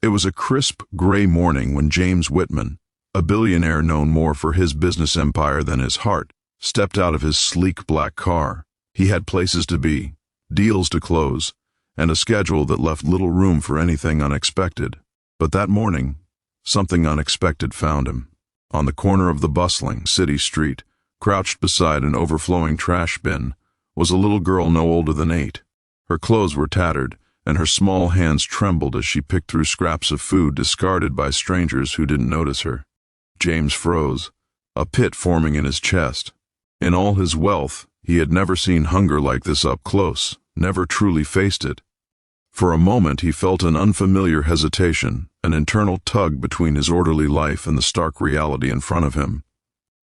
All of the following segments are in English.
It was a crisp, gray morning when James Whitman, a billionaire known more for his business empire than his heart, stepped out of his sleek black car. He had places to be, deals to close, and a schedule that left little room for anything unexpected. But that morning, something unexpected found him. On the corner of the bustling city street, crouched beside an overflowing trash bin, was a little girl no older than 8. Her clothes were tattered, and her small hands trembled as she picked through scraps of food discarded by strangers who didn't notice her. James froze, a pit forming in his chest. In all his wealth, he had never seen hunger like this up close, never truly faced it. For a moment he felt an unfamiliar hesitation, an internal tug between his orderly life and the stark reality in front of him.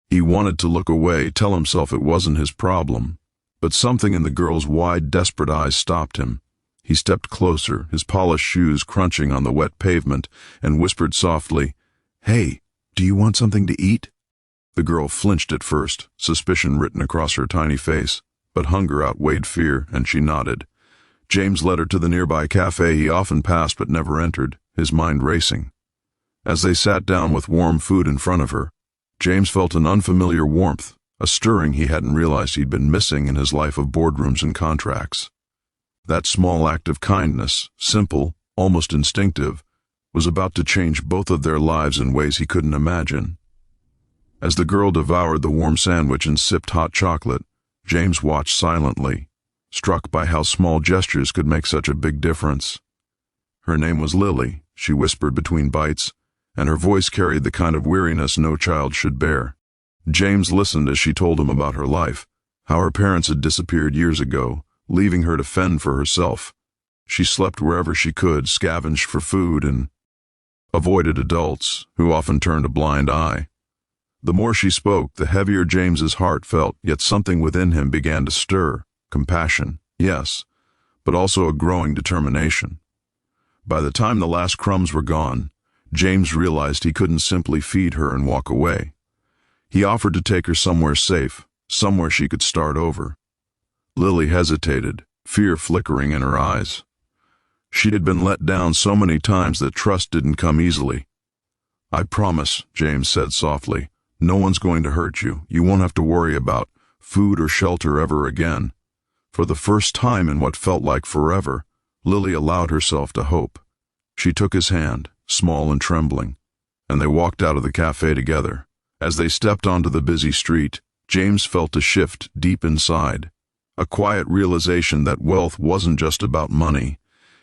He wanted to look away, tell himself it wasn't his problem, but something in the girl's wide, desperate eyes stopped him. He stepped closer, his polished shoes crunching on the wet pavement, and whispered softly, "Hey, do you want something to eat?" The girl flinched at first, suspicion written across her tiny face, but hunger outweighed fear, and she nodded. James led her to the nearby cafe he often passed but never entered, his mind racing. As they sat down with warm food in front of her, James felt an unfamiliar warmth, a stirring he hadn't realized he'd been missing in his life of boardrooms and contracts. That small act of kindness, simple, almost instinctive, was about to change both of their lives in ways he couldn't imagine. As the girl devoured the warm sandwich and sipped hot chocolate, James watched silently, struck by how small gestures could make such a big difference. Her name was Lily, she whispered between bites, and her voice carried the kind of weariness no child should bear. James listened as she told him about her life, how her parents had disappeared years ago, leaving her to fend for herself. She slept wherever she could, scavenged for food, and avoided adults, who often turned a blind eye. The more she spoke, the heavier James's heart felt, yet something within him began to stir. Compassion, yes, but also a growing determination. By the time the last crumbs were gone, James realized he couldn't simply feed her and walk away. He offered to take her somewhere safe, somewhere she could start over. Lily hesitated, fear flickering in her eyes. She had been let down so many times that trust didn't come easily. "I promise," James said softly, "no one's going to hurt you. You won't have to worry about food or shelter ever again." For the first time in what felt like forever, Lily allowed herself to hope. She took his hand, small and trembling, and they walked out of the cafe together. As they stepped onto the busy street, James felt a shift deep inside, a quiet realization that wealth wasn't just about money.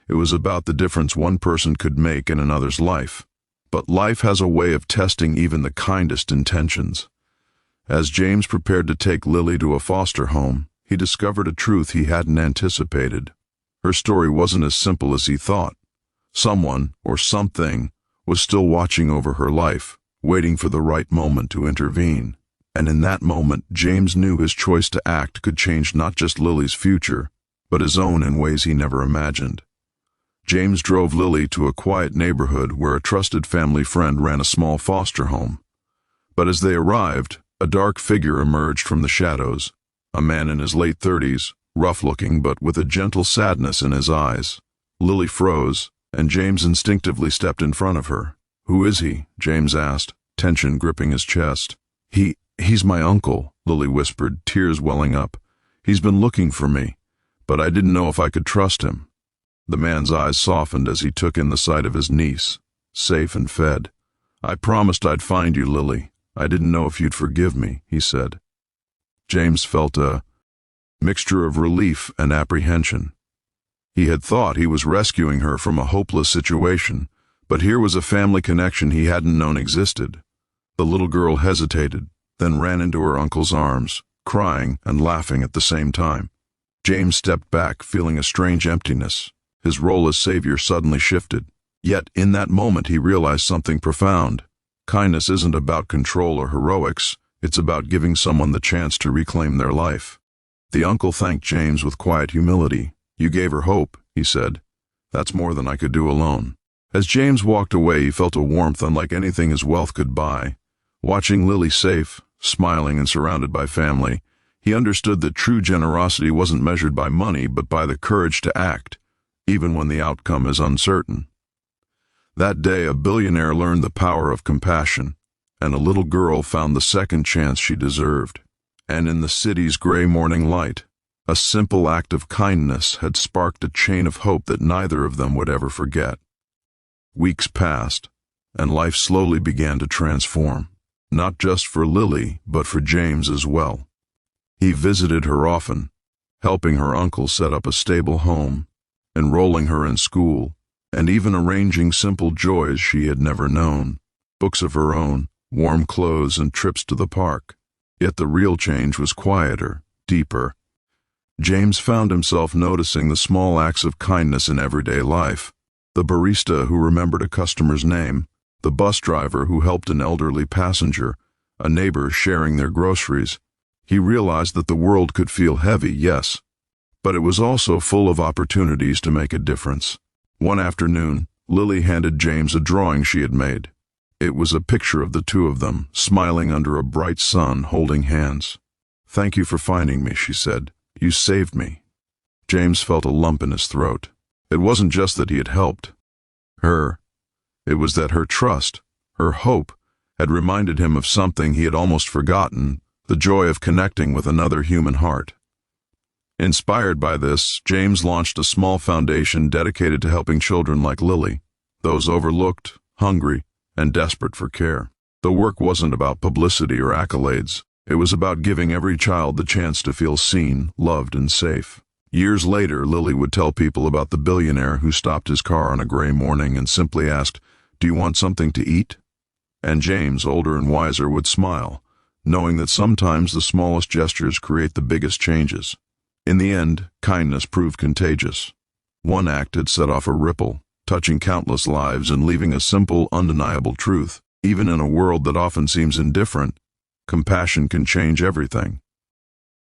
It was about the difference one person could make in another's life. But life has a way of testing even the kindest intentions. As James prepared to take Lily to a foster home, he discovered a truth he hadn't anticipated. Her story wasn't as simple as he thought. Someone, or something, was still watching over her life, waiting for the right moment to intervene. And in that moment, James knew his choice to act could change not just Lily's future, but his own in ways he never imagined. James drove Lily to a quiet neighborhood where a trusted family friend ran a small foster home. But as they arrived, a dark figure emerged from the shadows, a man in his late 30s, rough-looking but with a gentle sadness in his eyes. Lily froze, and James instinctively stepped in front of her. "Who is he?" James asked, tension gripping his chest. He's my uncle," Lily whispered, tears welling up. "He's been looking for me, but I didn't know if I could trust him." The man's eyes softened as he took in the sight of his niece, safe and fed. "I promised I'd find you, Lily. I didn't know if you'd forgive me," he said. James felt a mixture of relief and apprehension. He had thought he was rescuing her from a hopeless situation, but here was a family connection he hadn't known existed. The little girl hesitated, then ran into her uncle's arms, crying and laughing at the same time. James stepped back, feeling a strange emptiness. His role as savior suddenly shifted. Yet in that moment he realized something profound. Kindness isn't about control or heroics, it's about giving someone the chance to reclaim their life. The uncle thanked James with quiet humility. "You gave her hope," he said. "That's more than I could do alone." As James walked away, he felt a warmth unlike anything his wealth could buy. Watching Lily safe, smiling and surrounded by family, he understood that true generosity wasn't measured by money but by the courage to act, even when the outcome is uncertain. That day, a billionaire learned the power of compassion, and a little girl found the second chance she deserved. And in the city's gray morning light, a simple act of kindness had sparked a chain of hope that neither of them would ever forget. Weeks passed, and life slowly began to transform, not just for Lily, but for James as well. He visited her often, helping her uncle set up a stable home, enrolling her in school, and even arranging simple joys she had never known, books of her own, warm clothes, and trips to the park. Yet the real change was quieter, deeper. James found himself noticing the small acts of kindness in everyday life. The barista who remembered a customer's name, the bus driver who helped an elderly passenger, a neighbor sharing their groceries. He realized that the world could feel heavy, yes, but it was also full of opportunities to make a difference. One afternoon, Lily handed James a drawing she had made. It was a picture of the two of them, smiling under a bright sun, holding hands. "Thank you for finding me," she said. "You saved me." James felt a lump in his throat. It wasn't just that he had helped her. It was that her trust, her hope, had reminded him of something he had almost forgotten, the joy of connecting with another human heart. Inspired by this, James launched a small foundation dedicated to helping children like Lily, those overlooked, hungry, and desperate for care. The work wasn't about publicity or accolades. It was about giving every child the chance to feel seen, loved, and safe. Years later, Lily would tell people about the billionaire who stopped his car on a gray morning and simply asked, "Do you want something to eat?" And James, older and wiser, would smile, knowing that sometimes the smallest gestures create the biggest changes. In the end, kindness proved contagious. One act had set off a ripple, touching countless lives and leaving a simple, undeniable truth. Even in a world that often seems indifferent, compassion can change everything.